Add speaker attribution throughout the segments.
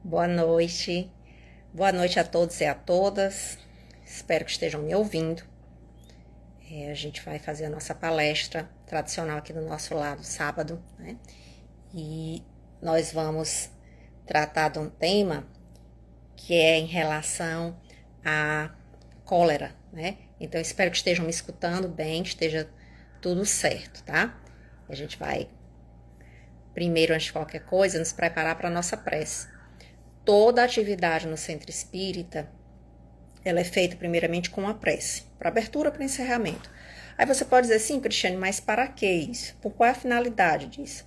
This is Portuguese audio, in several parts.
Speaker 1: Boa noite. Boa noite a todos e a todas. Espero que estejam me ouvindo. A gente vai fazer a nossa palestra tradicional aqui do nosso lado, sábado, né? E nós vamos tratar de um tema que é em relação à cólera, né? Então, espero que estejam me escutando bem, que esteja tudo certo, tá? A gente vai, primeiro, antes de qualquer coisa, nos preparar para a nossa prece. Toda atividade no centro espírita, ela é feita primeiramente com a prece, para abertura, para encerramento. Aí você pode dizer, sim, Cristiane, mas para que isso? Por qual é a finalidade disso?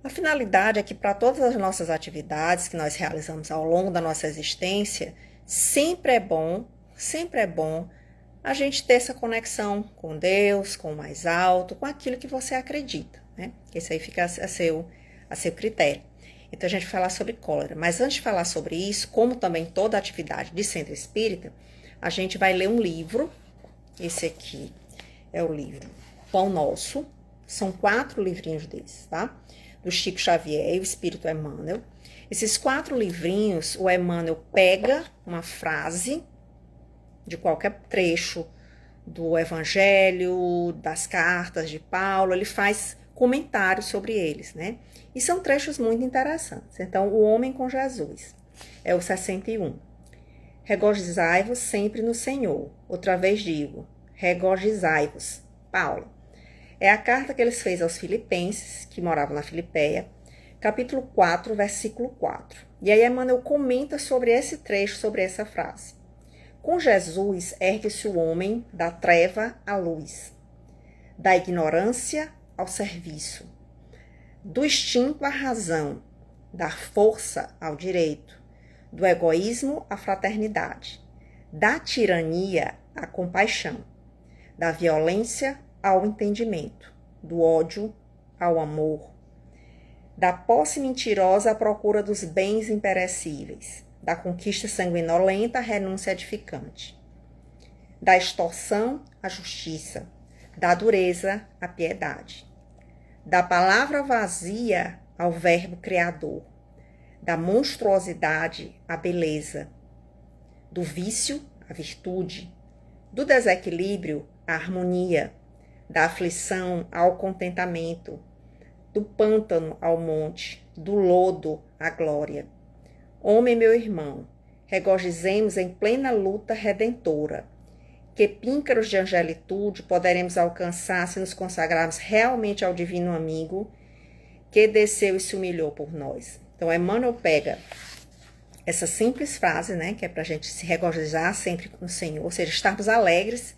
Speaker 1: A finalidade é que para todas as nossas atividades que nós realizamos ao longo da nossa existência, sempre é bom a gente ter essa conexão com Deus, com o mais alto, com aquilo que você acredita, né? Esse aí fica a seu critério. Então, a gente vai falar sobre cólera. Mas antes de falar sobre isso, como também toda atividade de centro espírita, a gente vai ler um livro. Esse aqui é o livro Pão Nosso. São 4 livrinhos desses, tá? Do Chico Xavier e o Espírito Emmanuel. Esses 4 livrinhos, o Emmanuel pega uma frase de qualquer trecho do Evangelho, das cartas de Paulo, ele faz comentários sobre eles, né? E são trechos muito interessantes. Então, o homem com Jesus é o 61. Regozijai-vos sempre no Senhor. Outra vez digo, regozijai-vos. Paulo. É a carta que eles fez aos filipenses, que moravam na Filipeia, capítulo 4, versículo 4. E aí Emmanuel comenta sobre esse trecho, sobre essa frase. Com Jesus ergue-se o homem da treva à luz, da ignorância ao serviço, do instinto à razão, da força ao direito, do egoísmo à fraternidade, da tirania à compaixão, da violência ao entendimento, do ódio ao amor, da posse mentirosa à procura dos bens imperecíveis, da conquista sanguinolenta à renúncia edificante, da extorsão à justiça, da dureza à piedade, da palavra vazia ao verbo criador, da monstruosidade à beleza, do vício à virtude, do desequilíbrio à harmonia, da aflição ao contentamento, do pântano ao monte, do lodo à glória. Homem, meu irmão, regozijemos em plena luta redentora, que píncaros de angelitude poderemos alcançar se nos consagrarmos realmente ao divino amigo que desceu e se humilhou por nós. Então, Emmanuel pega essa simples frase, né, que é para a gente se regozijar sempre com o Senhor, ou seja, estarmos alegres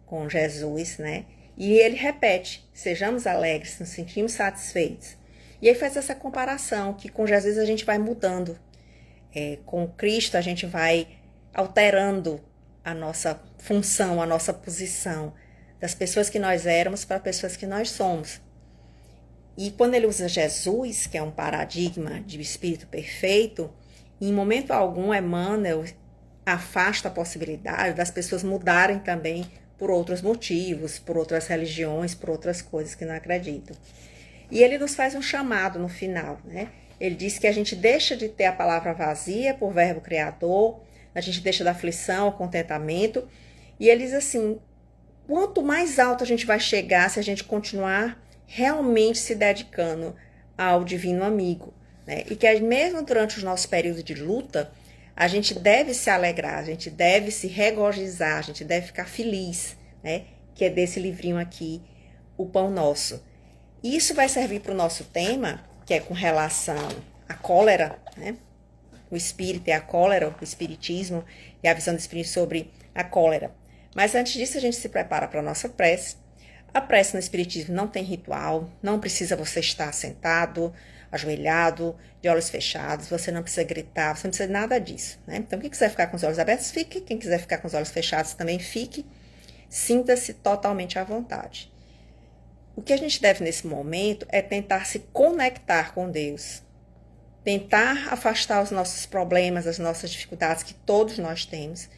Speaker 1: com Jesus, né, e ele repete, sejamos alegres, nos sentimos satisfeitos. E aí faz essa comparação, que com Jesus a gente vai mudando, com Cristo a gente vai alterando a nossa função, a nossa posição, das pessoas que nós éramos para pessoas que nós somos. E quando ele usa Jesus, que é um paradigma de espírito perfeito, em momento algum Emmanuel afasta a possibilidade das pessoas mudarem também por outros motivos, por outras religiões, por outras coisas que não acreditam. E ele nos faz um chamado no final, né? Ele diz que a gente deixa de ter a palavra vazia por verbo criador, a gente deixa da aflição ao contentamento, e ele diz assim, quanto mais alto a gente vai chegar se a gente continuar realmente se dedicando ao divino amigo, né? E que mesmo durante os nossos períodos de luta, a gente deve se alegrar, a gente deve se regozijar, a gente deve ficar feliz, né? Que é desse livrinho aqui, O Pão Nosso. Isso vai servir para o nosso tema, que é com relação à cólera, né? O espírito e a cólera, o espiritismo e a visão do espírito sobre a cólera. Mas antes disso, a gente se prepara para a nossa prece. A prece no espiritismo não tem ritual, não precisa você estar sentado, ajoelhado, de olhos fechados, você não precisa gritar, você não precisa de nada disso, né? Então, quem quiser ficar com os olhos abertos, fique. Quem quiser ficar com os olhos fechados, também fique. Sinta-se totalmente à vontade. O que a gente deve nesse momento é tentar se conectar com Deus, tentar afastar os nossos problemas, as nossas dificuldades que todos nós temos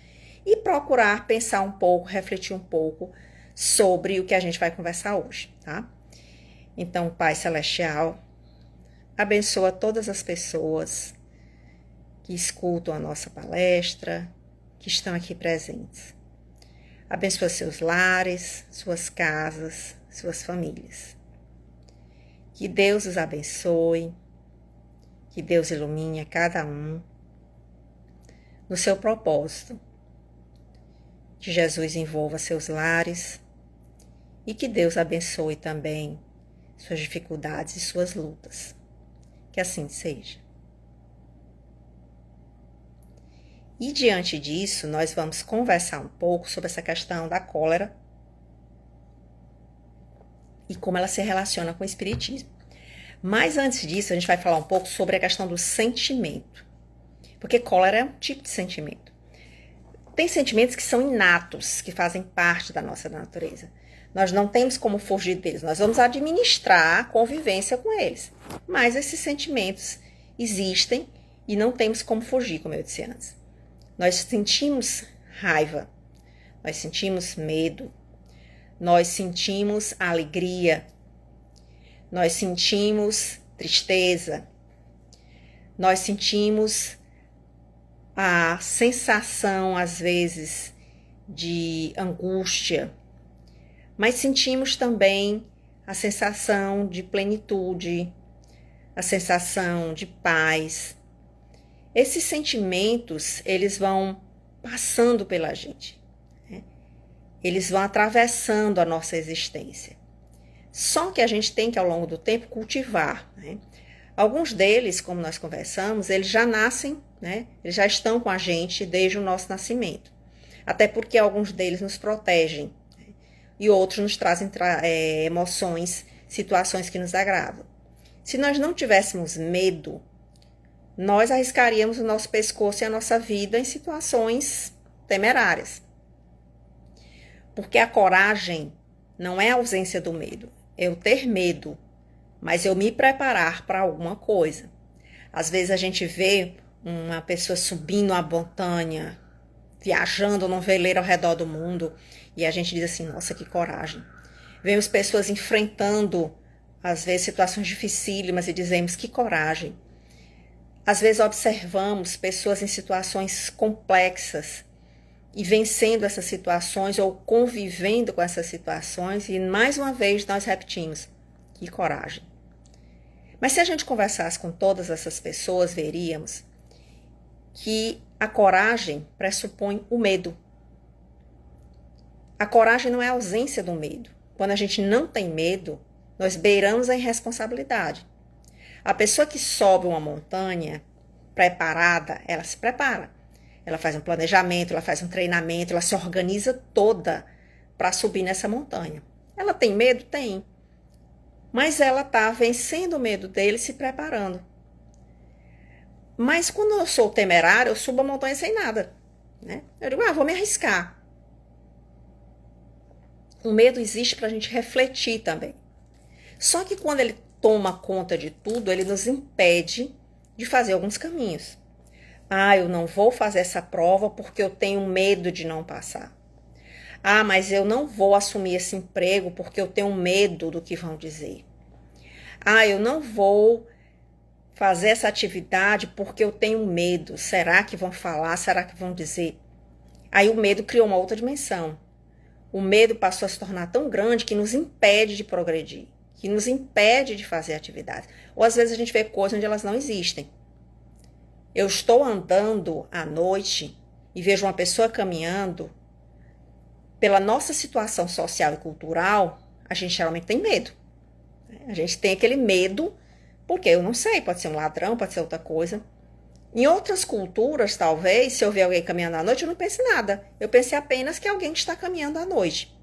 Speaker 1: e procurar pensar um pouco, refletir um pouco sobre o que a gente vai conversar hoje, tá? Então, Pai Celestial, abençoa todas as pessoas que escutam a nossa palestra, que estão aqui presentes. Abençoa seus lares, suas casas, suas famílias. Que Deus os abençoe, que Deus ilumine a cada um no seu propósito. Que Jesus envolva seus lares e que Deus abençoe também suas dificuldades e suas lutas. Que assim seja. E diante disso, nós vamos conversar um pouco sobre essa questão da cólera e como ela se relaciona com o espiritismo. Mas antes disso, a gente vai falar um pouco sobre a questão do sentimento. Porque cólera é um tipo de sentimento. Tem sentimentos que são inatos, que fazem parte da nossa natureza. Nós não temos como fugir deles, nós vamos administrar a convivência com eles. Mas esses sentimentos existem e não temos como fugir, como eu disse antes. Nós sentimos raiva, nós sentimos medo, nós sentimos alegria, nós sentimos tristeza, nós sentimos a sensação, às vezes, de angústia, mas sentimos também a sensação de plenitude, a sensação de paz. Esses sentimentos, eles vão passando pela gente, né? Eles vão atravessando a nossa existência. Só que a gente tem que, ao longo do tempo, cultivar, né? Alguns deles, como nós conversamos, eles já nascem, né? Eles já estão com a gente desde o nosso nascimento. Até porque alguns deles nos protegem, né? E outros nos trazem emoções, situações que nos agradam. Se nós não tivéssemos medo, nós arriscaríamos o nosso pescoço e a nossa vida em situações temerárias. Porque a coragem não é a ausência do medo, é eu ter medo, mas eu me preparar para alguma coisa. Às vezes a gente vê uma pessoa subindo uma montanha, viajando num veleiro ao redor do mundo, e a gente diz assim, nossa, que coragem. Vemos pessoas enfrentando, às vezes, situações dificílimas e dizemos, que coragem. Às vezes observamos pessoas em situações complexas e vencendo essas situações ou convivendo com essas situações e mais uma vez nós repetimos, que coragem. Mas se a gente conversasse com todas essas pessoas, veríamos que a coragem pressupõe o medo. A coragem não é a ausência do medo. Quando a gente não tem medo, nós beiramos a irresponsabilidade. A pessoa que sobe uma montanha preparada, ela se prepara. Ela faz um planejamento, ela faz um treinamento, ela se organiza toda para subir nessa montanha. Ela tem medo? Tem. Mas ela está vencendo o medo dele, se preparando. Mas quando eu sou temerária, eu subo a montanha sem nada, né? Eu digo, vou me arriscar. O medo existe para a gente refletir também. Só que quando ele toma conta de tudo, ele nos impede de fazer alguns caminhos. Eu não vou fazer essa prova porque eu tenho medo de não passar. Mas eu não vou assumir esse emprego porque eu tenho medo do que vão dizer. Eu não vou fazer essa atividade porque eu tenho medo. Será que vão falar? Será que vão dizer? Aí o medo criou uma outra dimensão. O medo passou a se tornar tão grande que nos impede de progredir, que nos impede de fazer atividades. Ou às vezes a gente vê coisas onde elas não existem. Eu estou andando à noite e vejo uma pessoa caminhando. Pela nossa situação social e cultural, a gente geralmente tem medo. A gente tem aquele medo, porque eu não sei, pode ser um ladrão, pode ser outra coisa. Em outras culturas, talvez, se eu ver alguém caminhando à noite, eu não pense nada. Eu pense apenas que alguém está caminhando à noite.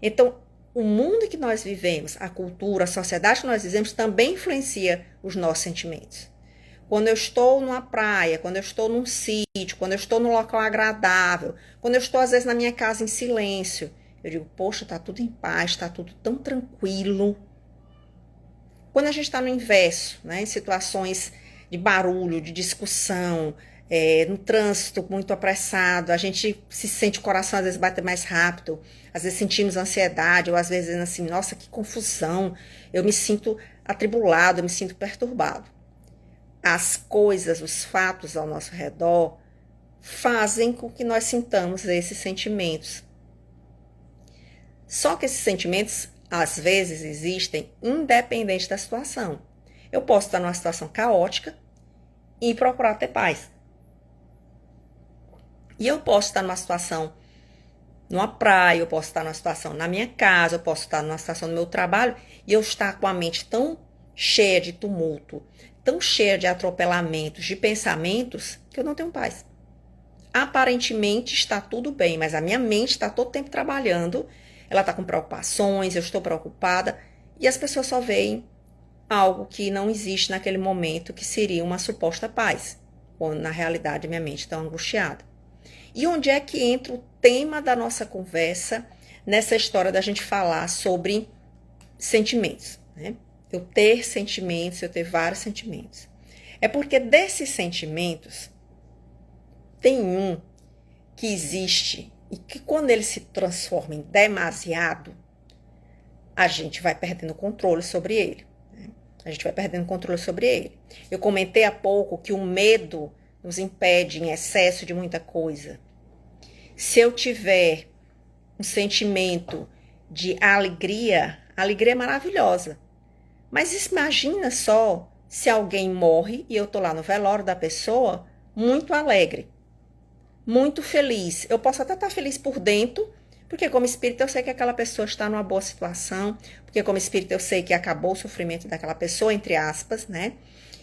Speaker 1: Então, o mundo em que nós vivemos, a cultura, a sociedade que nós vivemos, também influencia os nossos sentimentos. Quando eu estou numa praia, quando eu estou num sítio, quando eu estou num local agradável, quando eu estou, às vezes, na minha casa em silêncio, eu digo, poxa, está tudo em paz, está tudo tão tranquilo. Quando a gente está no inverso, né, em situações de barulho, de discussão, no trânsito muito apressado, a gente se sente, o coração às vezes bate mais rápido, às vezes sentimos ansiedade, ou às vezes assim, nossa, que confusão, eu me sinto atribulado, eu me sinto perturbado. as coisas, os fatos ao nosso redor fazem com que nós sintamos esses sentimentos. Só que esses sentimentos, às vezes, existem independente da situação. Eu posso estar numa situação caótica e procurar ter paz. E eu posso estar numa situação numa praia, eu posso estar numa situação na minha casa, eu posso estar numa situação no meu trabalho e eu estar com a mente tão cheia de tumulto, tão cheia de atropelamentos, de pensamentos, que eu não tenho paz. Aparentemente está tudo bem, mas a minha mente está todo tempo trabalhando, ela está com preocupações, eu estou preocupada, e as pessoas só veem algo que não existe naquele momento, que seria uma suposta paz, quando na realidade minha mente está angustiada. E onde é que entra o tema da nossa conversa nessa história da gente falar sobre sentimentos, né? Eu ter sentimentos, eu ter vários sentimentos. É porque desses sentimentos, tem um que existe e que quando ele se transforma em demasiado, a gente vai perdendo controle sobre ele, né? A gente vai perdendo controle sobre ele. Eu comentei há pouco que o medo nos impede em excesso de muita coisa. Se eu tiver um sentimento de alegria, a alegria é maravilhosa. Mas imagina só se alguém morre e eu tô lá no velório da pessoa muito alegre, muito feliz. Eu posso até estar feliz por dentro, porque como espírito eu sei que aquela pessoa está numa boa situação, porque como espírito eu sei que acabou o sofrimento daquela pessoa, entre aspas, né?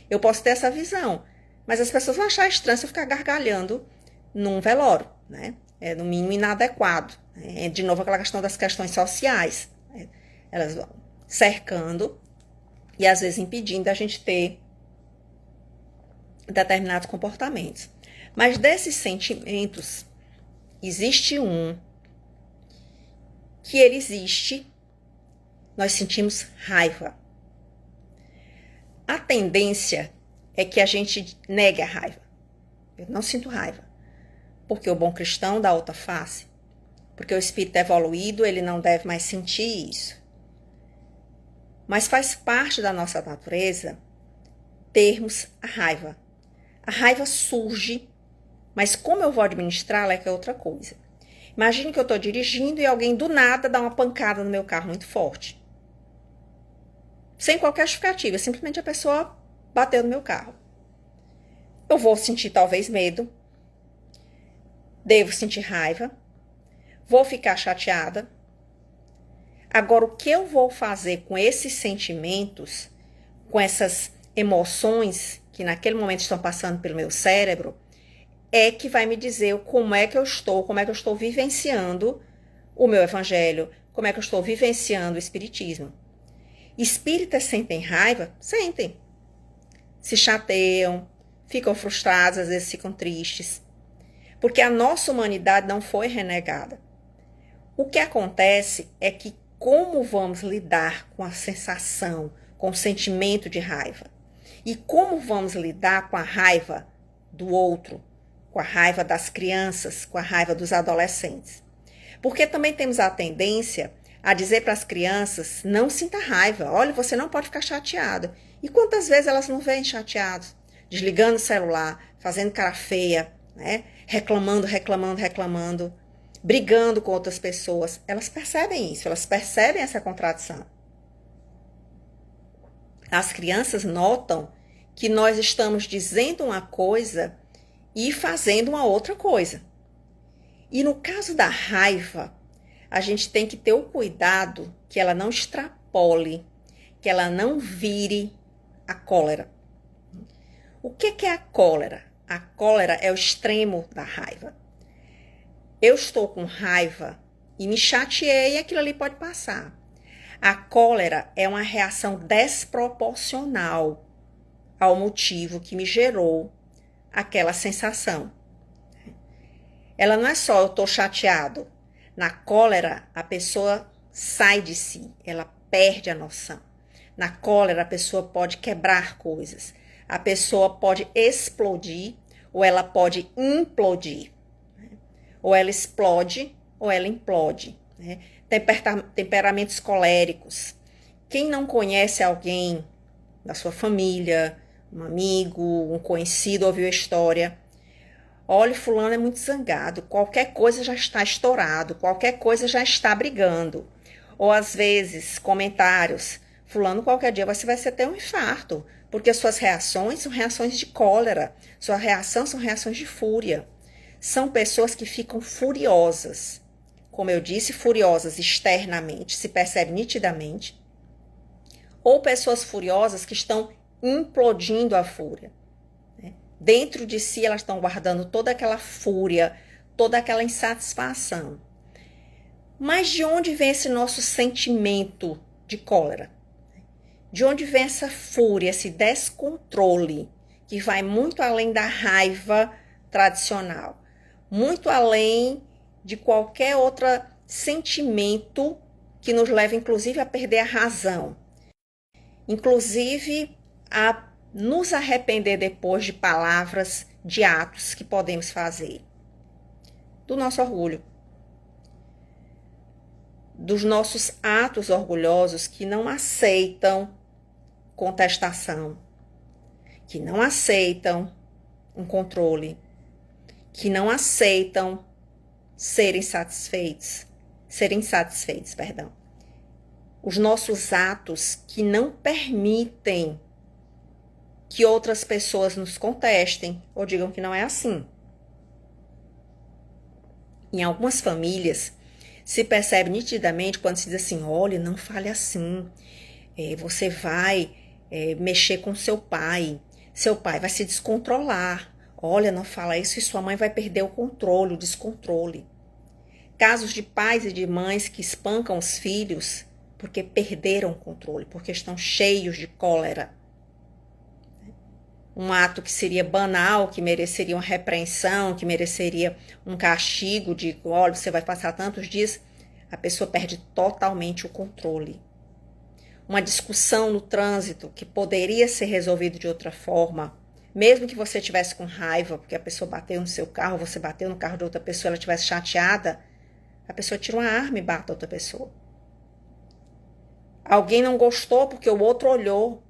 Speaker 1: Eu posso ter essa visão, mas as pessoas vão achar estranho se eu ficar gargalhando num velório, né? É no mínimo inadequado. É de novo aquela questão das questões sociais, né? Elas vão cercando e às vezes impedindo a gente ter determinados comportamentos. Mas desses sentimentos, existe um que ele existe, nós sentimos raiva. A tendência é que a gente negue a raiva. Eu não sinto raiva, porque o bom cristão dá outra face, porque o espírito evoluído, ele não deve mais sentir isso. Mas faz parte da nossa natureza termos a raiva. A raiva surge, mas como eu vou administrá-la é que é outra coisa. Imagine que eu estou dirigindo e alguém do nada dá uma pancada no meu carro muito forte. Sem qualquer justificativa, simplesmente a pessoa bateu no meu carro. Eu vou sentir talvez medo, devo sentir raiva, vou ficar chateada. Agora, o que eu vou fazer com esses sentimentos, com essas emoções que naquele momento estão passando pelo meu cérebro, é que vai me dizer como é que eu estou vivenciando o meu evangelho, como é que eu estou vivenciando o espiritismo. Espíritas sentem raiva? Sentem. Se chateiam, ficam frustrados, às vezes ficam tristes. Porque a nossa humanidade não foi renegada. O que acontece é que como vamos lidar com a sensação, com o sentimento de raiva? E como vamos lidar com a raiva do outro, com a raiva das crianças, com a raiva dos adolescentes? Porque também temos a tendência a dizer para as crianças, não sinta raiva, olha, você não pode ficar chateado. E quantas vezes elas não vêm chateadas? Desligando o celular, fazendo cara feia, né? Reclamando, brigando com outras pessoas. Elas percebem isso, elas percebem essa contradição. As crianças notam que nós estamos dizendo uma coisa e fazendo uma outra coisa. E no caso da raiva, a gente tem que ter o cuidado que ela não extrapole, que ela não vire a cólera. O que é a cólera? A cólera é o extremo da raiva. Eu estou com raiva e me chateei e aquilo ali pode passar. A cólera é uma reação desproporcional ao motivo que me gerou aquela sensação. Ela não é só eu estou chateado. Na cólera, a pessoa sai de si, ela perde a noção. Na cólera, a pessoa pode quebrar coisas. A pessoa pode explodir ou ela pode implodir. Ou ela explode ou ela implode. Né? Temperamentos coléricos. Quem não conhece alguém da sua família, um amigo, um conhecido ouviu a história. Olha, fulano é muito zangado, qualquer coisa já está estourado, qualquer coisa já está brigando. Ou às vezes, comentários, fulano qualquer dia você vai ter um infarto, porque suas reações são reações de cólera, sua reação são reações de fúria. São pessoas que ficam furiosas. Como eu disse, furiosas externamente, se percebe nitidamente. Ou pessoas furiosas que estão implodindo a fúria. Dentro de si, elas estão guardando toda aquela fúria, toda aquela insatisfação. Mas de onde vem esse nosso sentimento de cólera? De onde vem essa fúria, esse descontrole, que vai muito além da raiva tradicional, muito além de qualquer outro sentimento que nos leva, inclusive, a perder a razão, inclusive a nos arrepender depois de palavras, de atos que podemos fazer. Do nosso orgulho. Dos nossos atos orgulhosos que não aceitam contestação, que não aceitam um controle, que não aceitam serem satisfeitos, perdão. Os nossos atos que não permitem que outras pessoas nos contestem ou digam que não é assim. Em algumas famílias, se percebe nitidamente quando se diz assim, olha, não fale assim, você vai mexer com seu pai vai se descontrolar, olha, não fala isso e sua mãe vai perder o controle, o descontrole. Casos de pais e de mães que espancam os filhos porque perderam o controle, porque estão cheios de cólera. Um ato que seria banal, que mereceria uma repreensão, que mereceria um castigo de, olha, você vai passar tantos dias, a pessoa perde totalmente o controle. Uma discussão no trânsito que poderia ser resolvida de outra forma, mesmo que você estivesse com raiva, porque a pessoa bateu no seu carro, você bateu no carro de outra pessoa, ela estivesse chateada, a pessoa tira uma arma e bate a outra pessoa. Alguém não gostou porque o outro olhou,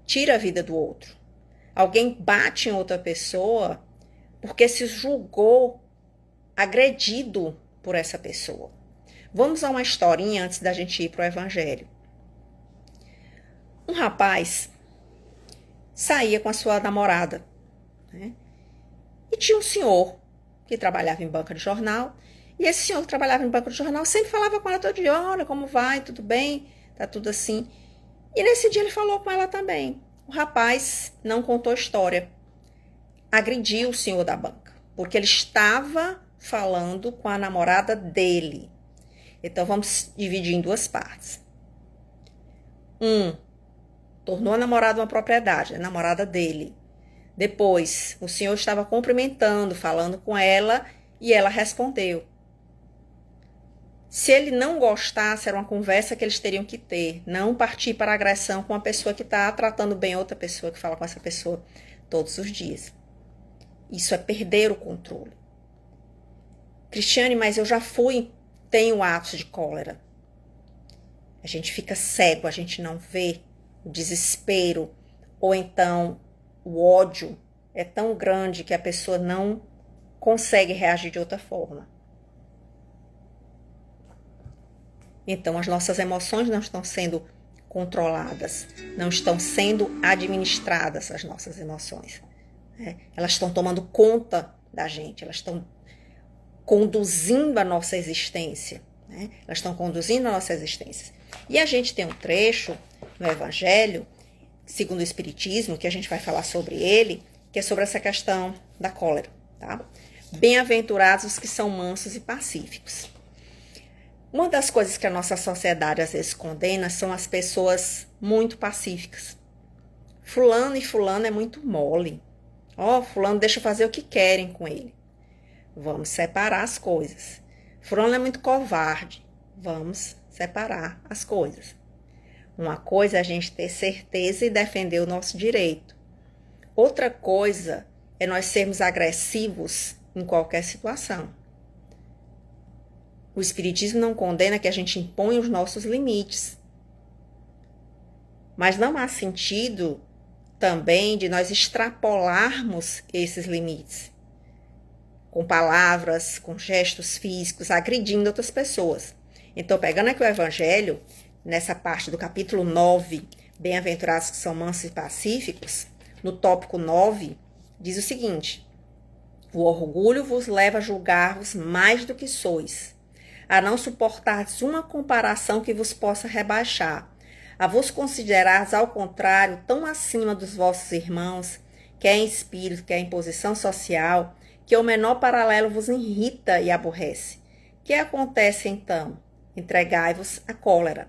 Speaker 1: tira a vida do outro. Alguém bate em outra pessoa porque se julgou agredido por essa pessoa. Vamos a uma historinha antes da gente ir para o evangelho. Um rapaz saía com a sua namorada, né? E tinha um senhor que trabalhava em banca de jornal. E esse senhor que trabalhava em banca de jornal sempre falava com ela todo dia, olha, como vai, tudo bem, tá tudo assim. E nesse dia ele falou com ela também. O rapaz não contou a história. Agrediu o senhor da banca, porque ele estava falando com a namorada dele. Então vamos dividir em duas partes. Tornou a namorada uma propriedade, a namorada dele. Depois, o senhor estava cumprimentando, falando com ela, e ela respondeu. Se ele não gostasse, era uma conversa que eles teriam que ter. Não partir para a agressão com uma pessoa que está tratando bem outra pessoa, que fala com essa pessoa todos os dias. Isso é perder o controle. Cristiane, mas eu já tenho atos de cólera. A gente fica cego, a gente não vê o desespero, ou então o ódio é tão grande que a pessoa não consegue reagir de outra forma. Então, as nossas emoções não estão sendo controladas, não estão sendo administradas, as nossas emoções. Elas estão tomando conta da gente, elas estão conduzindo a nossa existência. Elas estão conduzindo a nossa existência. E a gente tem um trecho no Evangelho, segundo o Espiritismo, que a gente vai falar sobre ele, que é sobre essa questão da cólera. Tá? Bem-aventurados os que são mansos e pacíficos. Uma das coisas que a nossa sociedade às vezes condena são as pessoas muito pacíficas. Fulano e fulano é muito mole. Fulano deixa fazer o que querem com ele. Vamos separar as coisas. Fulano é muito covarde. Vamos separar as coisas. Uma coisa é a gente ter certeza e defender o nosso direito. Outra coisa é nós sermos agressivos em qualquer situação. O Espiritismo não condena que a gente imponha os nossos limites. Mas não há sentido também de nós extrapolarmos esses limites, com palavras, com gestos físicos, agredindo outras pessoas. Então, pegando aqui o Evangelho, nessa parte do capítulo 9, Bem-aventurados que são mansos e pacíficos, no tópico 9, diz o seguinte: o orgulho vos leva a julgar-vos mais do que sois, a não suportardes uma comparação que vos possa rebaixar, a vos considerardes, ao contrário, tão acima dos vossos irmãos, quer em espírito, quer em posição social, que o menor paralelo vos irrita e aborrece. Que acontece então? Entregai-vos à cólera.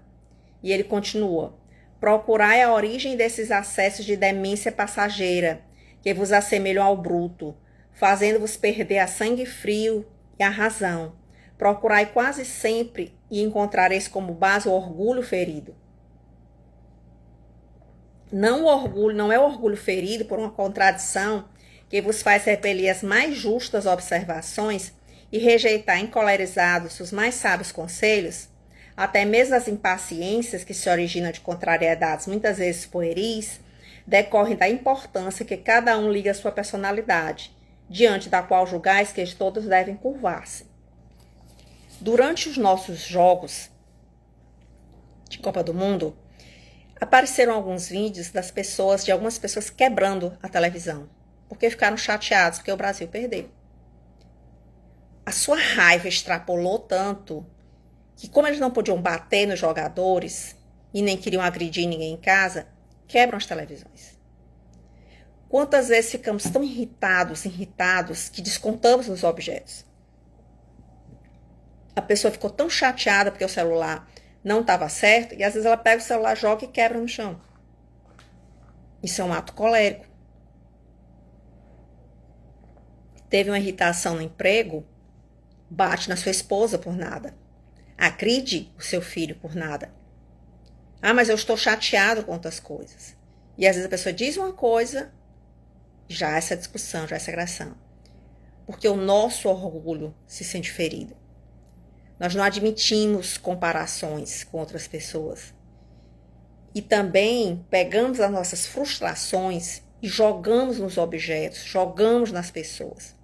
Speaker 1: E ele continua: procurai a origem desses acessos de demência passageira, que vos assemelham ao bruto, fazendo-vos perder a sangue frio e a razão. Procurai quase sempre e encontrareis como base o orgulho ferido. Não é o orgulho ferido por uma contradição que vos faz repelir as mais justas observações e rejeitar encolerizados os mais sábios conselhos, até mesmo as impaciências que se originam de contrariedades muitas vezes pueris, decorrem da importância que cada um liga à sua personalidade, diante da qual julgais que todos devem curvar-se. Durante os nossos jogos de Copa do Mundo, apareceram alguns vídeos de algumas pessoas quebrando a televisão, porque ficaram chateados porque o Brasil perdeu. A sua raiva extrapolou tanto que, como eles não podiam bater nos jogadores e nem queriam agredir ninguém em casa, quebram as televisões. Quantas vezes ficamos tão irritados, que descontamos nos objetos? A pessoa ficou tão chateada porque o celular não estava certo, e às vezes ela pega o celular, joga e quebra no chão. Isso é um ato colérico. Teve uma irritação no emprego, bate na sua esposa por nada. Agride o seu filho por nada. Ah, mas eu estou chateado com outras coisas. E às vezes a pessoa diz uma coisa, já há essa discussão, já há essa agressão. Porque o nosso orgulho se sente ferido. Nós não admitimos comparações com outras pessoas. E também pegamos as nossas frustrações e jogamos nos objetos, jogamos nas pessoas.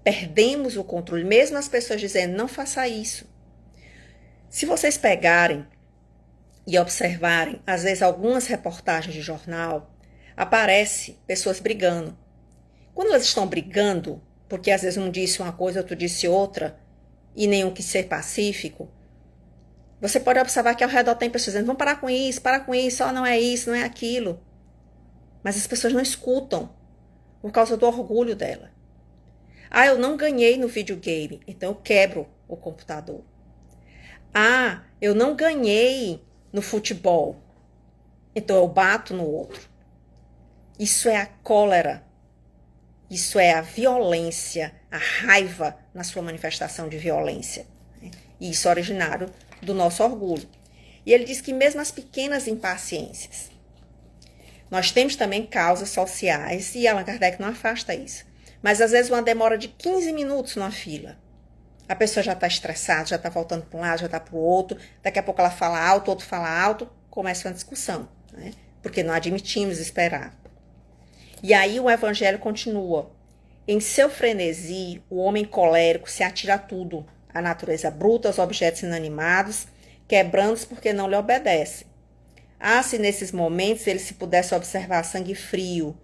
Speaker 1: Perdemos o controle, mesmo as pessoas dizendo, não faça isso. Se vocês pegarem e observarem, às vezes, algumas reportagens de jornal, aparece pessoas brigando. Quando elas estão brigando, porque às vezes um disse uma coisa, outro disse outra, e nenhum quis ser pacífico, você pode observar que ao redor tem pessoas dizendo, vamos parar com isso, ó, não é isso, não é aquilo. Mas as pessoas não escutam, por causa do orgulho dela. Ah, eu não ganhei no videogame, então eu quebro o computador. Ah, eu não ganhei no futebol, então eu bato no outro. Isso é a cólera. Isso é a violência, a raiva na sua manifestação de violência. E isso é originário do nosso orgulho. E ele diz que mesmo as pequenas impaciências. Nós temos também causas sociais, e Allan Kardec não afasta isso. Mas às vezes uma demora de 15 minutos numa fila. A pessoa já está estressada, já está voltando para um lado, já está para o outro. Daqui a pouco ela fala alto, outro fala alto. Começa uma discussão, né? Porque não admitimos esperar. E aí o evangelho continua. Em seu frenesi, o homem colérico se atira a tudo, a natureza bruta, aos objetos inanimados, quebrando-os porque não lhe obedece. Ah, se nesses momentos ele se pudesse observar sangue frio,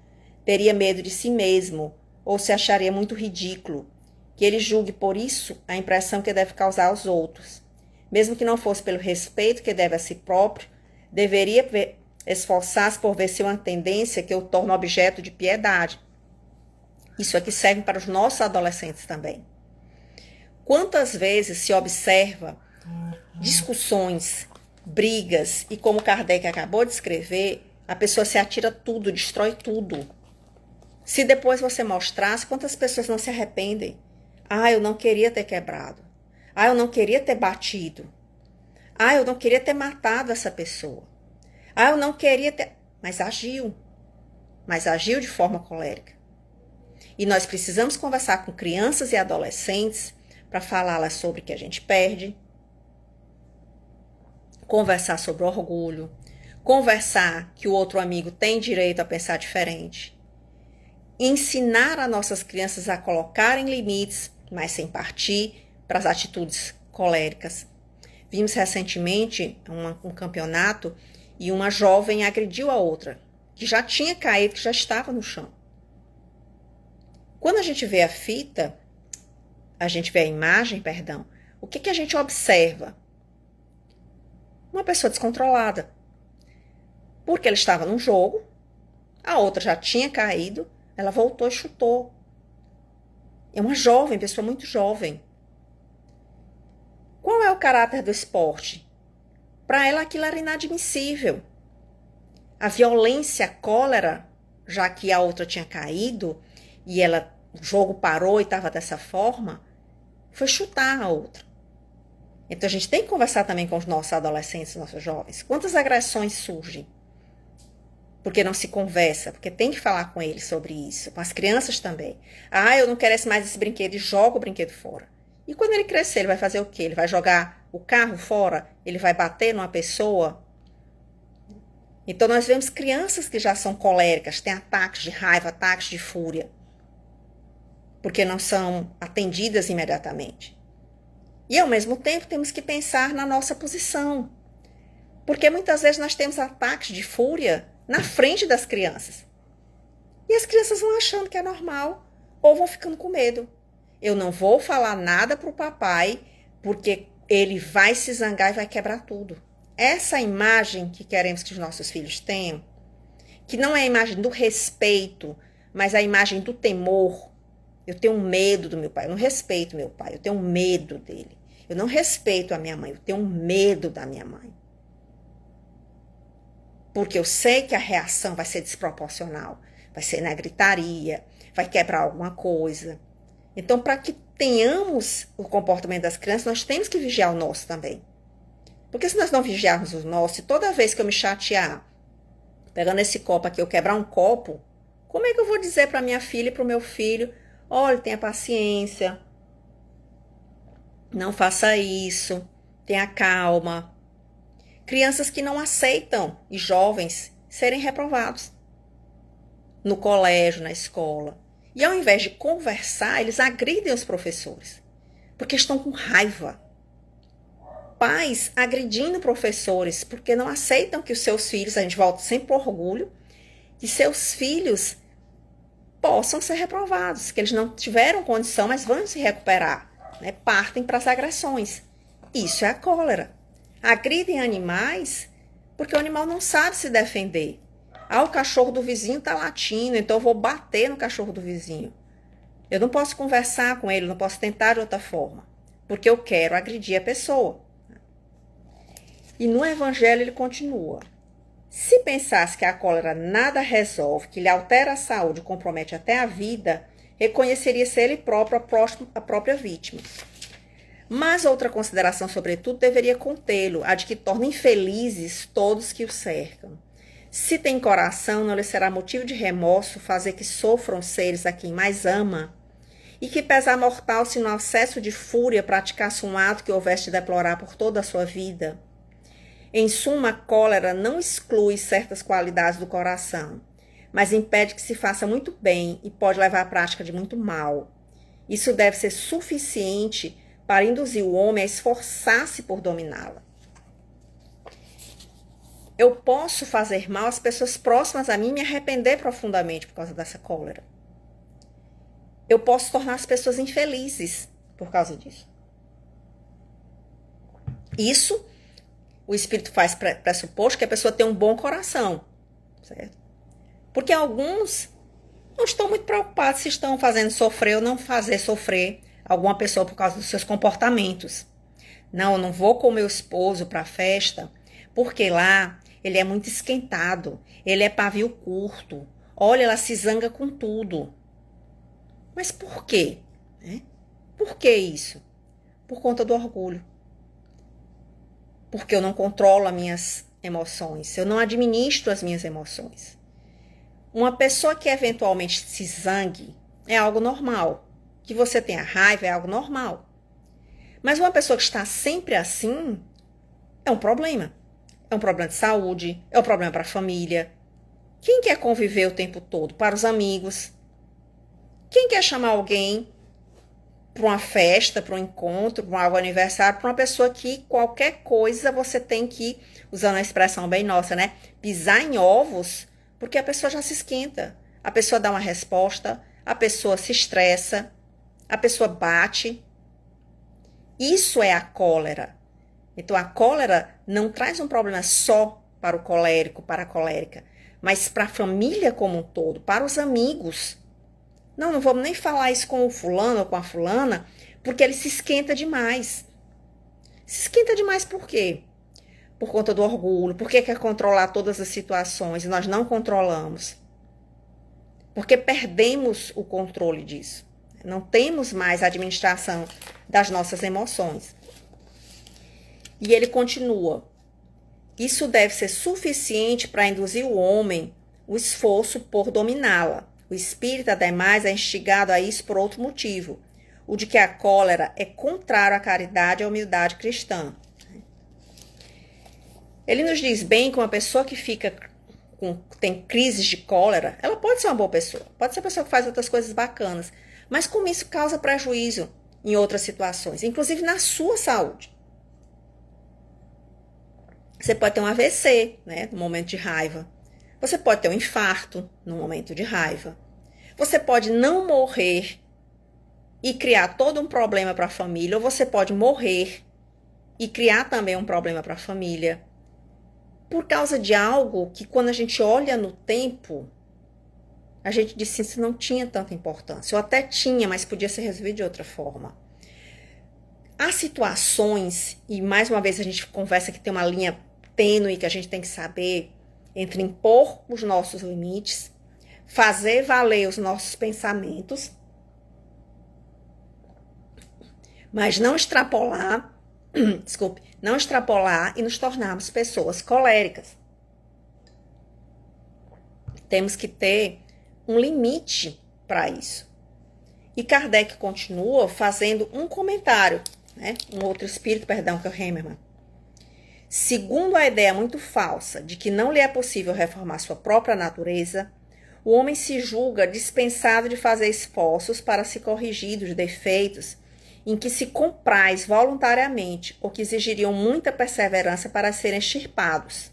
Speaker 1: teria medo de si mesmo, ou se acharia muito ridículo, que ele julgue por isso a impressão que deve causar aos outros. Mesmo que não fosse pelo respeito que deve a si próprio, deveria esforçar-se por ver se uma tendência que o torna objeto de piedade. Isso aqui serve para os nossos adolescentes também. Quantas vezes se observa discussões, brigas, e como Kardec acabou de escrever, a pessoa se atira tudo, destrói tudo. Se depois você mostrasse, quantas pessoas não se arrependem? Ah, eu não queria ter quebrado. Ah, eu não queria ter batido. Ah, eu não queria ter matado essa pessoa. Ah, eu não queria ter... Mas agiu. Mas agiu de forma colérica. E nós precisamos conversar com crianças e adolescentes para falá-las sobre o que a gente perde, conversar sobre orgulho, conversar que o outro amigo tem direito a pensar diferente, ensinar as nossas crianças a colocarem limites, mas sem partir para as atitudes coléricas. Vimos recentemente um campeonato e uma jovem agrediu a outra, que já tinha caído, que já estava no chão. Quando a gente vê a imagem, o que a gente observa? Uma pessoa descontrolada. Porque ela estava num jogo, a outra já tinha caído, ela voltou e chutou. É uma jovem, pessoa muito jovem. Qual é o caráter do esporte? Para ela aquilo era inadmissível. A violência, a cólera, já que a outra tinha caído e o jogo parou e estava dessa forma, foi chutar a outra. Então a gente tem que conversar também com os nossos adolescentes, nossos jovens. Quantas agressões surgem? Porque não se conversa, porque tem que falar com eles sobre isso, com as crianças também. Eu não quero mais esse brinquedo e joga o brinquedo fora. E quando ele crescer, ele vai fazer o quê? Ele vai jogar o carro fora? Ele vai bater numa pessoa? Então nós vemos crianças que já são coléricas, têm ataques de raiva, ataques de fúria, porque não são atendidas imediatamente. E ao mesmo tempo temos que pensar na nossa posição, porque muitas vezes nós temos ataques de fúria na frente das crianças. E as crianças vão achando que é normal ou vão ficando com medo. Eu não vou falar nada para o papai, porque ele vai se zangar e vai quebrar tudo. Essa imagem que queremos que os nossos filhos tenham, que não é a imagem do respeito, mas a imagem do temor. Eu tenho medo do meu pai, eu não respeito meu pai, eu tenho medo dele. Eu não respeito a minha mãe, eu tenho medo da minha mãe. Porque eu sei que a reação vai ser desproporcional, vai ser na gritaria, vai quebrar alguma coisa. Então, para que tenhamos o comportamento das crianças, nós temos que vigiar o nosso também. Porque se nós não vigiarmos o nosso, e toda vez que eu me chatear, pegando esse copo aqui, eu quebrar um copo, como é que eu vou dizer para minha filha e para o meu filho, olha, tenha paciência, não faça isso, tenha calma. Crianças que não aceitam, e jovens, serem reprovados no colégio, na escola. E ao invés de conversar, eles agridem os professores, porque estão com raiva. Pais agredindo professores, porque não aceitam que os seus filhos, a gente volta sempre para o orgulho, que seus filhos possam ser reprovados, que eles não tiveram condição, mas vão se recuperar, né? Partem para as agressões. Isso é a cólera. Agridem animais porque o animal não sabe se defender. O cachorro do vizinho está latindo, então eu vou bater no cachorro do vizinho. Eu não posso conversar com ele, não posso tentar de outra forma, porque eu quero agredir a pessoa. E no Evangelho ele continua. Se pensasse que a cólera nada resolve, que lhe altera a saúde e compromete até a vida, reconheceria ser ele próprio a própria vítima. Mas outra consideração, sobretudo, deveria contê-lo, a de que torna infelizes todos que o cercam. Se tem coração, não lhe será motivo de remorso fazer que sofram seres a quem mais ama, e que pesar mortal se no acesso de fúria praticasse um ato que houvesse de deplorar por toda a sua vida. Em suma, a cólera não exclui certas qualidades do coração, mas impede que se faça muito bem e pode levar à prática de muito mal. Isso deve ser suficiente para induzir o homem a esforçar-se por dominá-la. Eu posso fazer mal às pessoas próximas a mim e me arrepender profundamente por causa dessa cólera. Eu posso tornar as pessoas infelizes por causa disso. Isso, o Espírito faz pressuposto que a pessoa tem um bom coração, certo? Porque alguns não estão muito preocupados se estão fazendo sofrer ou não fazer sofrer alguma pessoa por causa dos seus comportamentos. Não, eu não vou com o meu esposo para a festa, porque lá ele é muito esquentado, ele é pavio curto. Olha, ela se zanga com tudo. Mas por quê? Por que isso? Por conta do orgulho. Porque eu não controlo as minhas emoções, eu não administro as minhas emoções. Uma pessoa que eventualmente se zangue é algo normal. Que você tenha raiva é algo normal. Mas uma pessoa que está sempre assim é um problema. é um problema de saúde, é um problema para a família. Quem quer conviver o tempo todo? Para os amigos. Quem quer chamar alguém para uma festa, para um encontro, para um aniversário, para uma pessoa que qualquer coisa você tem que, usando a expressão bem nossa, né? Pisar em ovos, porque a pessoa já se esquenta. A pessoa dá uma resposta, a pessoa se estressa, a pessoa bate. Isso é a cólera. Então, a cólera não traz um problema só para o colérico, para a colérica, mas para a família como um todo, para os amigos. Não vamos nem falar isso com o fulano ou com a fulana, porque ele se esquenta demais. Se esquenta demais por quê? Por conta do orgulho, porque quer controlar todas as situações e nós não controlamos. Porque perdemos o controle disso. Não temos mais a administração das nossas emoções. E ele continua. Isso deve ser suficiente para induzir o homem o esforço por dominá-la. O espírito, ademais, é instigado a isso por outro motivo, o de que a cólera é contrário à caridade e à humildade cristã. Ele nos diz bem que uma pessoa que tem crises de cólera, ela pode ser uma boa pessoa, pode ser uma pessoa que faz outras coisas bacanas, mas como isso causa prejuízo em outras situações, inclusive na sua saúde. Você pode ter um AVC, né, no momento de raiva. Você pode ter um infarto no momento de raiva. Você pode não morrer e criar todo um problema para a família, ou você pode morrer e criar também um problema para a família. Por causa de algo que, quando a gente olha no tempo, a gente diz assim, isso não tinha tanta importância. Ou até tinha, mas podia ser resolvido de outra forma. Há situações, e mais uma vez a gente conversa que tem uma linha tênue que a gente tem que saber entre impor os nossos limites, fazer valer os nossos pensamentos, mas não extrapolar, não extrapolar e nos tornarmos pessoas coléricas. Temos que ter um limite para isso. E Kardec continua fazendo um comentário, né? Um outro espírito, perdão, que é o Hammerman. Segundo a ideia muito falsa de que não lhe é possível reformar sua própria natureza, o homem se julga dispensado de fazer esforços para se corrigir dos defeitos em que se compraz voluntariamente ou que exigiriam muita perseverança para serem extirpados.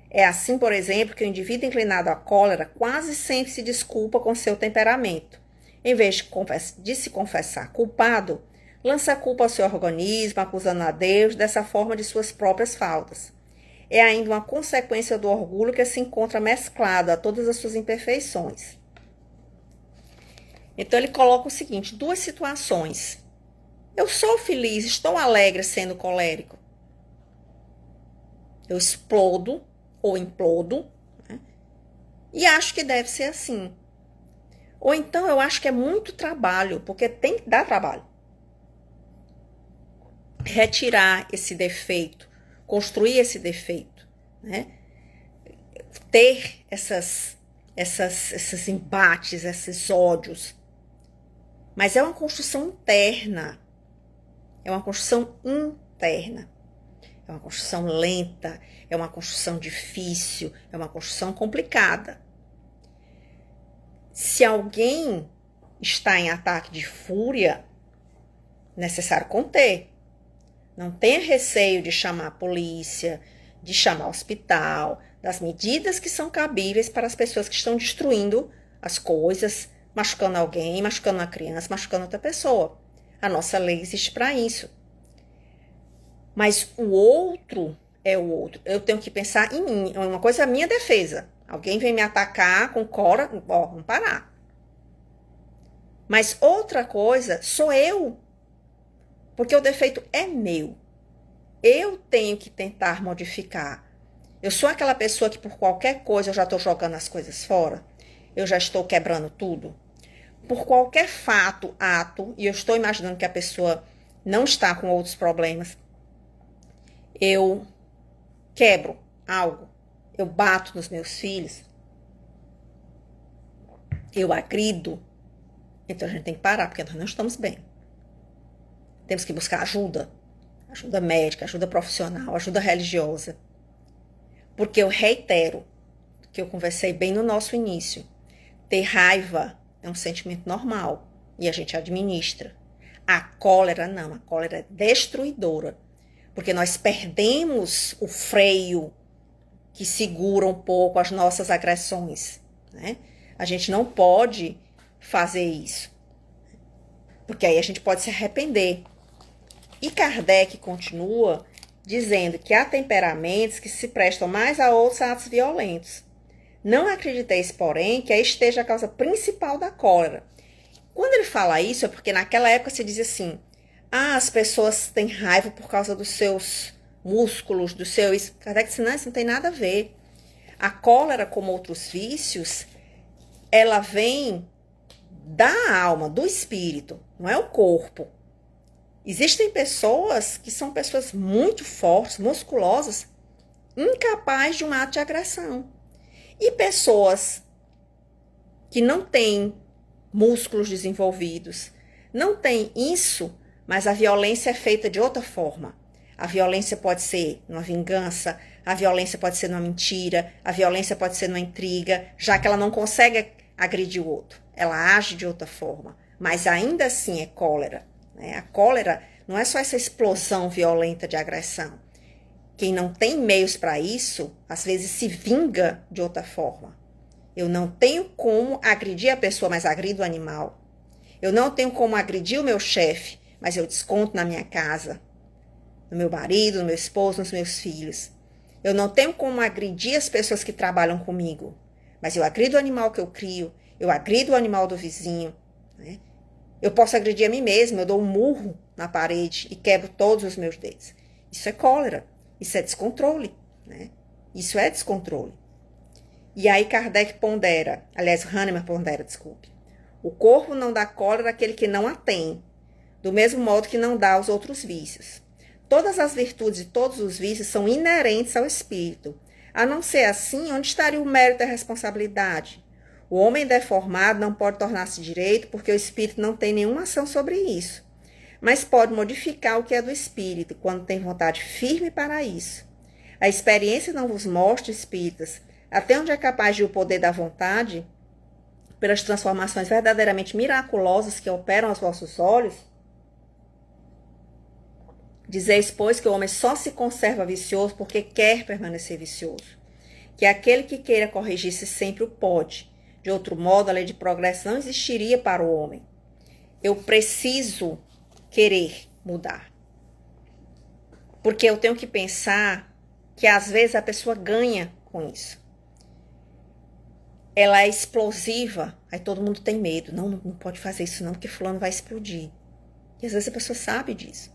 Speaker 1: É assim, por exemplo, que o indivíduo inclinado à cólera quase sempre se desculpa com seu temperamento. Em vez de se confessar culpado, lança a culpa ao seu organismo, acusando a Deus dessa forma de suas próprias faltas. É ainda uma consequência do orgulho que se encontra mesclado a todas as suas imperfeições. Então ele coloca o seguinte, duas situações. Eu sou feliz, estou alegre sendo colérico. Eu explodo ou implodo, né? E acho que deve ser assim. Ou então eu acho que é muito trabalho, porque tem que dar trabalho. Retirar esse defeito, construir esse defeito, né? Ter esses embates, esses ódios. Mas é uma construção interna. É uma construção interna. É uma construção lenta, é uma construção difícil, é uma construção complicada. Se alguém está em ataque de fúria, é necessário conter. Não tenha receio de chamar a polícia, de chamar o hospital, das medidas que são cabíveis para as pessoas que estão destruindo as coisas, machucando alguém, machucando uma criança, machucando outra pessoa. A nossa lei existe para isso. Mas o outro é o outro. Eu tenho que pensar em mim. Uma coisa é a minha defesa. Alguém vem me atacar com cólera, vamos parar. Mas outra coisa sou eu. Porque o defeito é meu. Eu tenho que tentar modificar. Eu sou aquela pessoa que por qualquer coisa eu já estou jogando as coisas fora. Eu já estou quebrando tudo. Por qualquer fato, ato, e eu estou imaginando que a pessoa não está com outros problemas, eu quebro algo, eu bato nos meus filhos, eu agrido, então a gente tem que parar, porque nós não estamos bem. Temos que buscar ajuda médica, ajuda profissional, ajuda religiosa. Porque eu reitero, que eu conversei bem no nosso início, ter raiva é um sentimento normal e a gente administra. A cólera não, a cólera é destruidora, porque nós perdemos o freio que segura um pouco as nossas agressões, né? A gente não pode fazer isso, porque aí a gente pode se arrepender. E Kardec continua dizendo que há temperamentos que se prestam mais a outros atos violentos. Não acrediteis, porém, que aí esteja a causa principal da cólera. Quando ele fala isso, é porque naquela época se dizia assim, as pessoas têm raiva por causa dos seus músculos, do seu... Kardec disse, não, isso não tem nada a ver. A cólera, como outros vícios, ela vem da alma, do espírito, não é o corpo. Existem pessoas que são pessoas muito fortes, musculosas, incapazes de um ato de agressão. E pessoas que não têm músculos desenvolvidos, não têm isso, mas a violência é feita de outra forma. A violência pode ser numa vingança, a violência pode ser numa mentira, a violência pode ser numa intriga, já que ela não consegue agredir o outro. Ela age de outra forma, mas ainda assim é cólera, né? A cólera não é só essa explosão violenta de agressão. Quem não tem meios para isso, às vezes se vinga de outra forma. Eu não tenho como agredir a pessoa, mas agrido o animal. Eu não tenho como agredir o meu chefe, mas eu desconto na minha casa, no meu marido, no meu esposo, nos meus filhos. Eu não tenho como agredir as pessoas que trabalham comigo, mas eu agrido o animal que eu crio, eu agrido o animal do vizinho, né? Eu posso agredir a mim mesma, eu dou um murro na parede e quebro todos os meus dedos. Isso é cólera, isso é descontrole, né? Isso é descontrole. E aí Kardec pondera, aliás, Hahnemann pondera, desculpe. O corpo não dá cólera àquele que não a tem, do mesmo modo que não dá aos outros vícios. Todas as virtudes e todos os vícios são inerentes ao espírito. A não ser assim, onde estaria o mérito e a responsabilidade? O homem deformado não pode tornar-se direito porque o espírito não tem nenhuma ação sobre isso. Mas pode modificar o que é do espírito, quando tem vontade firme para isso. A experiência não vos mostra, espíritas, até onde é capaz de o poder da vontade, pelas transformações verdadeiramente miraculosas que operam aos vossos olhos? Dizeis, pois, que o homem só se conserva vicioso porque quer permanecer vicioso. Que aquele que queira corrigir-se sempre o pode. De outro modo, a lei de progresso não existiria para o homem. Eu preciso querer mudar. Porque eu tenho que pensar que às vezes a pessoa ganha com isso. Ela é explosiva, aí todo mundo tem medo. Não pode fazer isso não, porque fulano vai explodir. E às vezes a pessoa sabe disso.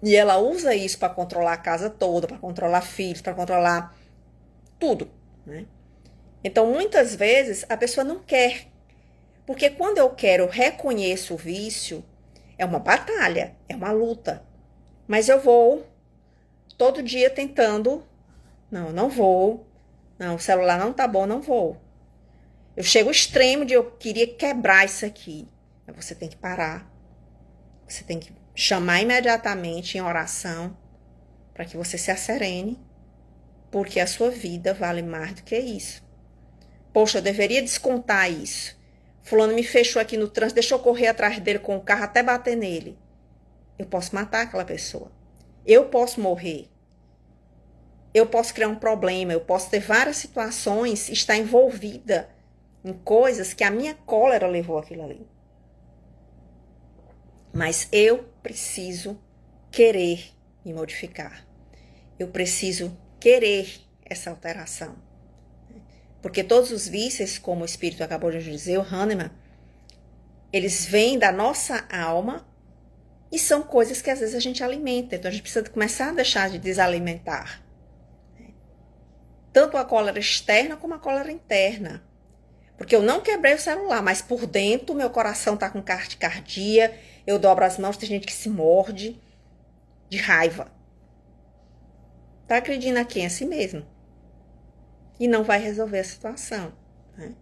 Speaker 1: E ela usa isso para controlar a casa toda, para controlar filhos, para controlar tudo, né? Então, muitas vezes, a pessoa não quer. Porque quando eu quero, eu reconheço o vício, é uma batalha, é uma luta. Mas eu vou todo dia tentando, não vou, não, o celular não tá bom, não vou. Eu chego ao extremo de eu queria quebrar isso aqui. Mas você tem que parar. Você tem que chamar imediatamente em oração para que você se acerene, porque a sua vida vale mais do que isso. Poxa, eu deveria descontar isso. Fulano me fechou aqui no trânsito, deixa eu correr atrás dele com o carro até bater nele. Eu posso matar aquela pessoa. Eu posso morrer. Eu posso criar um problema, eu posso ter várias situações, estar envolvida em coisas que a minha cólera levou aquilo ali. Mas eu preciso querer me modificar. Eu preciso querer essa alteração. Porque todos os vícios, como o Espírito acabou de dizer, o Hahnemann, eles vêm da nossa alma e são coisas que às vezes a gente alimenta. Então a gente precisa começar a deixar de desalimentar. Tanto a cólera externa como a cólera interna. Porque eu não quebrei o celular, mas por dentro meu coração está com taquicardia, eu dobro as mãos, tem gente que se morde de raiva. Está agredindo a quem? A si mesmo. E não vai resolver a situação, né?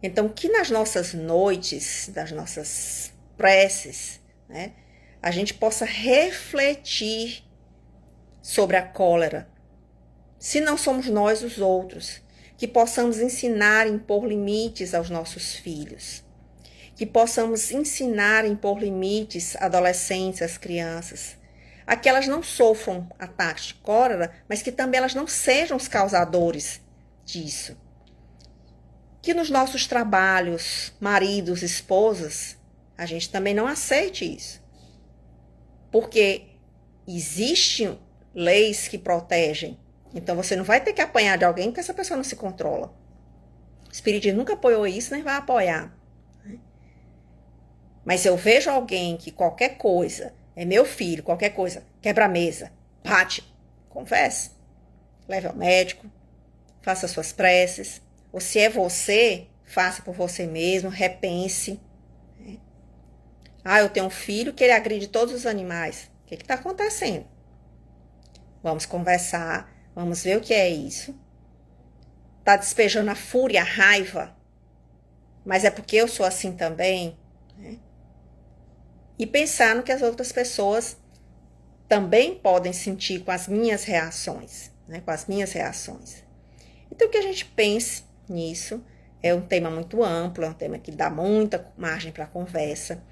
Speaker 1: Então, que nas nossas noites, das nossas preces, né, a gente possa refletir sobre a cólera se não somos nós os outros, que possamos ensinar e impor limites aos nossos filhos, que possamos ensinar e impor limites às adolescentes, às crianças, a que elas não sofram ataques de cólera, mas que também elas não sejam os causadores disso. Que nos nossos trabalhos, maridos, esposas, a gente também não aceite isso. Porque existem leis que protegem. Então você não vai ter que apanhar de alguém porque essa pessoa não se controla. O Espiritismo nunca apoiou isso, nem vai apoiar. Mas se eu vejo alguém que qualquer coisa, é meu filho, qualquer coisa, quebra a mesa, bate, converse, leve ao médico, faça suas preces. Ou se é você, faça por você mesmo, repense. Eu tenho um filho que ele agride todos os animais. O que está acontecendo? Vamos conversar, vamos ver o que é isso. Está despejando a fúria, a raiva, mas é porque eu sou assim também, né? E pensar no que as outras pessoas também podem sentir com as minhas reações, né? Com as minhas reações. Então, que a gente pense nisso. É um tema muito amplo, é um tema que dá muita margem para conversa.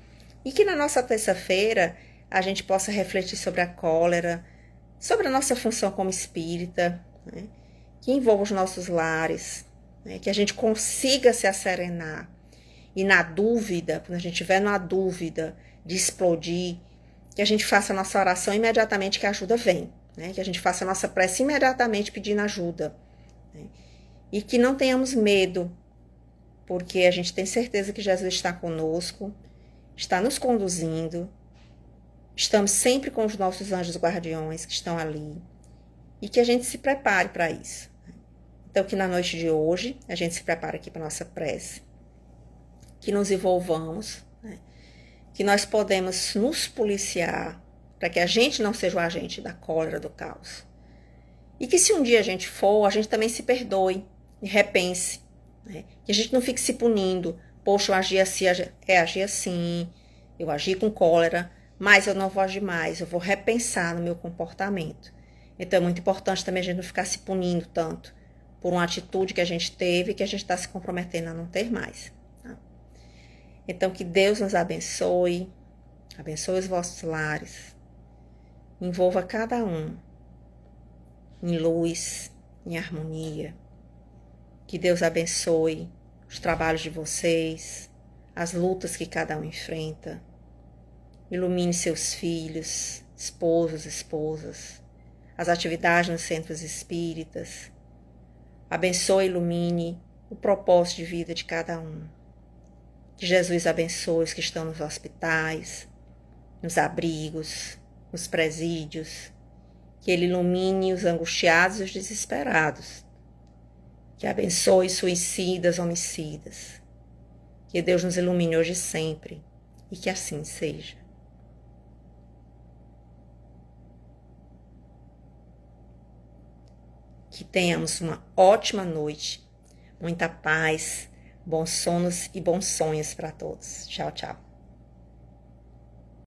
Speaker 1: E que na nossa terça-feira a gente possa refletir sobre a cólera, sobre a nossa função como espírita, né? Que envolva os nossos lares, né? Que a gente consiga se asserenar. E na dúvida, quando a gente estiver na dúvida de explodir, que a gente faça a nossa oração imediatamente que a ajuda vem, né? Que a gente faça a nossa prece imediatamente pedindo ajuda, né? E que não tenhamos medo, porque a gente tem certeza que Jesus está conosco, está nos conduzindo, estamos sempre com os nossos anjos guardiões que estão ali, e que a gente se prepare para isso. Então, que na noite de hoje, a gente se prepare aqui para a nossa prece, que nos envolvamos, né? Que nós podemos nos policiar para que a gente não seja o agente da cólera, do caos. E que se um dia a gente for, a gente também se perdoe e repense, né? Que a gente não fique se punindo. Poxa, eu agi assim, agi assim, eu agi com cólera, mas eu não vou agir mais, eu vou repensar no meu comportamento. Então é muito importante também a gente não ficar se punindo tanto por uma atitude que a gente teve e que a gente está se comprometendo a não ter mais. Tá? Então que Deus nos abençoe, abençoe os vossos lares, envolva cada um em luz, em harmonia. Que Deus abençoe os trabalhos de vocês, as lutas que cada um enfrenta. Ilumine seus filhos, esposos, esposas, as atividades nos centros espíritas. Abençoe e ilumine o propósito de vida de cada um. Que Jesus abençoe os que estão nos hospitais, nos abrigos, nos presídios. Que Ele ilumine os angustiados e os desesperados. Que abençoe suicidas, homicidas. Que Deus nos ilumine hoje e sempre. E que assim seja. Que tenhamos uma ótima noite. Muita paz, bons sonos e bons sonhos para todos. Tchau, tchau.